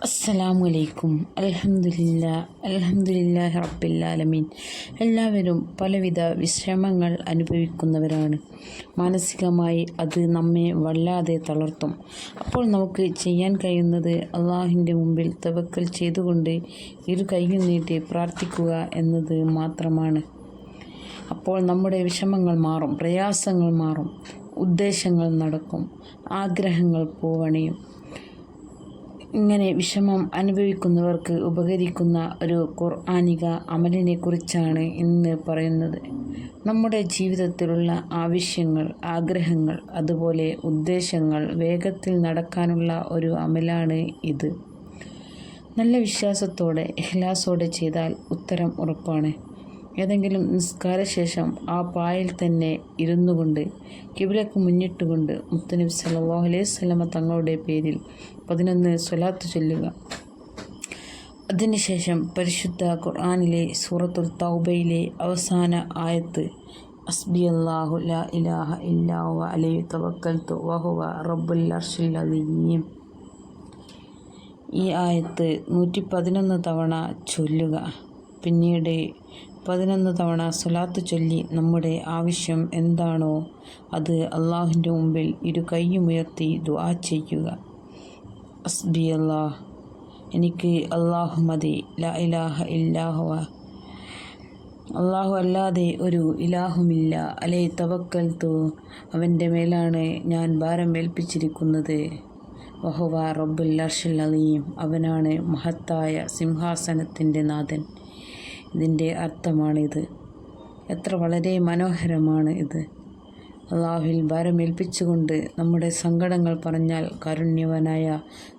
അസ്സലാമലൈക്കും. അൽഹംദുലില്ലാഹി റബ്ബിൽ ആലമീൻ. എല്ലാവരും പലവിധ വിശ്രമങ്ങൾ അനുഭവിക്കുന്നവരാണ്. മാനസികമായി അത് നമ്മെ വല്ലാതെ തളർത്തും. അപ്പോൾ നമുക്ക് ചെയ്യാൻ കഴിയുന്നത് അള്ളാഹുവിൻ്റെ മുമ്പിൽ തവക്കൽ ചെയ്തുകൊണ്ട് ഇരു കൈയും നീട്ടി പ്രാർത്ഥിക്കുക എന്നത് മാത്രമാണ്. അപ്പോൾ നമ്മുടെ വിഷമങ്ങൾ മാറും, പ്രയാസങ്ങൾ മാറും, ഉദ്ദേശങ്ങൾ നടക്കും, ആഗ്രഹങ്ങൾ പൂവണിയും. ഇങ്ങനെ വിഷമം അനുഭവിക്കുന്നവർക്ക് ഉപകരിക്കുന്ന ഒരു ഖുർആനിക അമലിനെ കുറിച്ചാണ് ഇന്ന് പറയുന്നത്. നമ്മുടെ ജീവിതത്തിലുള്ള ആവശ്യങ്ങൾ, ആഗ്രഹങ്ങൾ, അതുപോലെ ഉദ്ദേശങ്ങൾ വേഗത്തിൽ നടക്കാനുള്ള ഒരു അമലാണ് ഇത്. നല്ല വിശ്വാസത്തോടെ ഇഖ്ലാസോടെ ചെയ്താൽ ഉത്തരം ഉറപ്പാണ്. ഏതെങ്കിലും നിസ്കാരശേഷം ആ പായിൽ തന്നെ ഇരുന്നു കൊണ്ട് കിബിലക്ക് മുന്നിട്ടുകൊണ്ട് മുത്തനബി സല്ലല്ലാഹു അലൈഹി വസല്ലമ തങ്ങളുടെ പേരിൽ 11 സ്വലാത്ത് ചൊല്ലുക. അതിനുശേഷം പരിശുദ്ധ ഖുർആനിലെ സൂറത്തുൽ തൗബയിലെ അവസാന ആയത്ത് ഹസ്ബിയല്ലാഹു ലാ ഇലാഹ ഇല്ലാ ഹുവ അലൈഹി തവക്കൽതു വഹുവ റബ്ബുൽ അർശിൽ അദീം. ഈ ആയത്ത് 111 തവണ ചൊല്ലുക. പിന്നീട് 11 തവണ സ്വലാത്ത് ചൊല്ലി നമ്മുടെ ആവശ്യം എന്താണോ അത് അള്ളാഹുവിൻ്റെ മുമ്പിൽ ഇരു കൈയുമുയർത്തി ദുആ ചെയ്യുക. ഹസ്ബി അല്ലാഹ്, എനിക്ക് അള്ളാഹു മതി, ലാ ഇലാഹ ഇല്ലാ ഹുവ, അള്ളാഹു അല്ലാതെ ഒരു ഇലാഹുമില്ല, അലൈഹി തവക്കൽതു, അവൻ്റെ മേലാണ് ഞാൻ ഭാരം ഏൽപ്പിച്ചിരിക്കുന്നത്, വഹുവ റബ്ബുൽ അർശിൽ അദീം, അവനാണ് മഹത്തായ സിംഹാസനത്തിൻ്റെ നാഥൻ. ഇതിൻ്റെ അർത്ഥമാണിത്. എത്ര വളരെ മനോഹരമാണ് ഇത്. അള്ളാഹുവിൽ ഭാരമേൽപ്പിച്ചുകൊണ്ട് നമ്മുടെ സങ്കടങ്ങൾ പറഞ്ഞാൽ കാരുണ്യവാനായ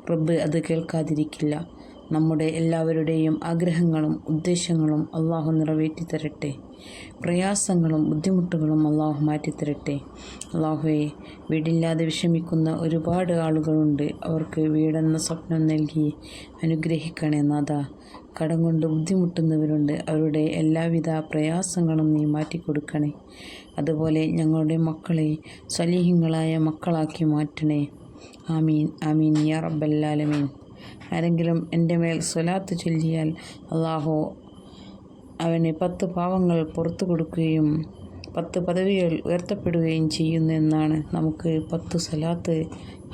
റബ്ബ് അത് കേൾക്കാതിരിക്കില്ല. നമ്മുടെ എല്ലാവരുടെയും ആഗ്രഹങ്ങളും ഉദ്ദേശങ്ങളും അള്ളാഹു നിറവേറ്റി തരട്ടെ. പ്രയാസങ്ങളും ബുദ്ധിമുട്ടുകളും അള്ളാഹു മാറ്റിത്തരട്ടെ. അള്ളാഹുവെ, വീടില്ലാതെ വിഷമിക്കുന്ന ഒരുപാട് ആളുകളുണ്ട്. അവർക്ക് വീടെന്ന സ്വപ്നം നൽകി അനുഗ്രഹിക്കണേ നാഥ. കടം കൊണ്ട് ബുദ്ധിമുട്ടുന്നവരുണ്ട്. അവരുടെ എല്ലാവിധ പ്രയാസങ്ങളും നീ മാറ്റിക്കൊടുക്കണേ. അതുപോലെ ഞങ്ങളുടെ മക്കളെ സ്വലീഹീങ്ങളായ മക്കളാക്കി മാറ്റണേ. ആമീൻ ആമീൻ യാ റബ്ബൽ ആലമീൻ. ആരെങ്കിലും എൻ്റെ മേൽ സ്വലാത്ത് ചൊല്ലിയാൽ അള്ളാഹു അവന് 10 പാവങ്ങൾ പുറത്തു കൊടുക്കുകയും 10 പദവികൾ ഉയർത്തപ്പെടുകയും ചെയ്യുന്നു എന്നാണ്. നമുക്ക് 10 സ്വലാത്ത്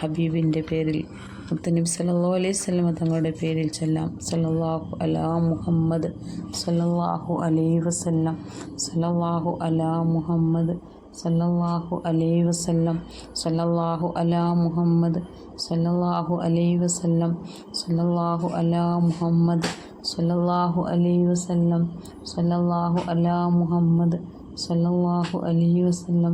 ഹബീബിൻ്റെ പേരിൽ മുത്തനബി സല്ലല്ലാഹു അലൈഹി വസല്ലമ തങ്ങളുടെ പേരിൽ ചൊല്ലാം. സല്ലല്ലാഹു അലാ മുഹമ്മദ്, സല്ലല്ലാഹു അലൈഹി വസല്ലം, സല്ലല്ലാഹു അലാ മുഹമ്മദ്, സല്ലല്ലാഹു അലൈഹി വസല്ലം, സല്ലല്ലാഹു അലാ മുഹമ്മദ്, സല്ലല്ലാഹു അലൈഹി വസല്ലം, സല്ലല്ലാഹു അലാ മുഹമ്മദ്, സല്ലല്ലാഹു അലൈഹി വസല്ലം, സല്ലല്ലാഹു അലാ മുഹമ്മദ്, സല്ലല്ലാഹു അലൈഹി വസല്ലം,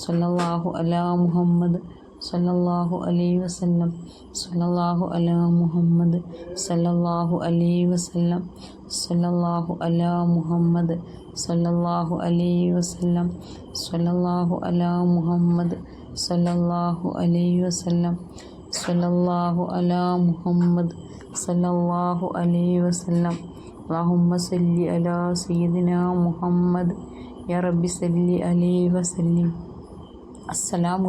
സല്ലല്ലാഹു അലാ മുഹമ്മദ്, സല്ലല്ലാഹു അലൈഹി വസല്ലം, സല്ലല്ലാഹു അലാ മുഹമ്മദ്, സല്ലല്ലാഹു അലൈഹി വസല്ലം, സല്ലല്ലാഹു അലാ മുഹമ്മദ്, സല്ലല്ലാഹു അലൈഹി വസല്ലം, സല്ലല്ലാഹു അലാ മുഹമ്മദ്, സല്ലല്ലാഹു അലൈഹി വസല്ലം, സല്ലല്ലാഹു അലാ മുഹമ്മദ്, സല്ലല്ലാഹു അലൈഹി വസല്ലം. അല്ലാഹുമ്മ സല്ലി അലാ സയ്യിദിനാ മുഹമ്മദ്. യാ റബ്ബി സല്ലി അലൈഹി വസല്ലിം. അസ്സലാമു